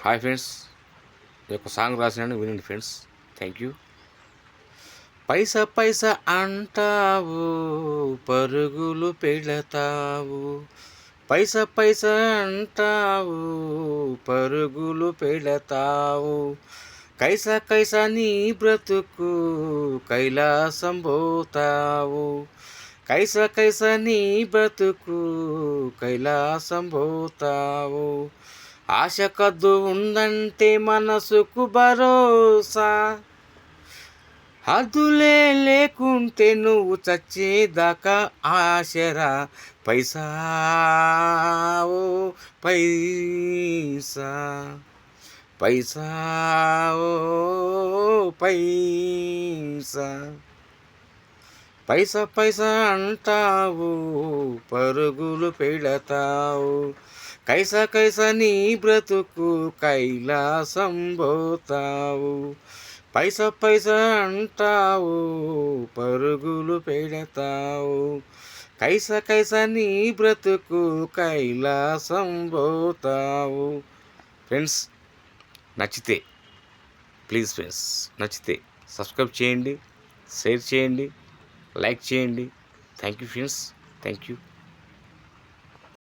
Hi friends, ఈ యొక్క song రాసినాను, వినండి ఫ్రెండ్స్. Thank you. పైసా పైసా అంటావు, పరుగులు పెడతావు. పైసా పైసా అంటావు, పరుగులు పెడతావు. కైసా కైసా నీ బ్రతుకు కైలాసం పోతావు. కైసా కైసా నీ బ్రతుకు కైలాసం పోతావు. ఆశ కద్దు ఉందంటే మనసుకు భరోసా. హద్దులే లేకుంటే నువ్వు చచ్చేదాకా ఆశరా. పైసా ఓ పైసా, పైసా ఓ పైసా. పైసా పైసా అంటావు, పరుగులు పెడతావు. కైసా కైసా నీ బ్రతుకు కైలాసం పోతావు. పైసా పైసా అంటావు, పరుగులు పెడతావు. కైసా కైసా నీ బ్రతుకు కైలాసం పోతావు. ఫ్రెండ్స్, నచ్చితే ప్లీజ్ ఫ్రెండ్స్, నచ్చితే సబ్స్క్రైబ్ చేయండి, షేర్ చేయండి, లైక్ చేయండి. Thank you friends, thank you.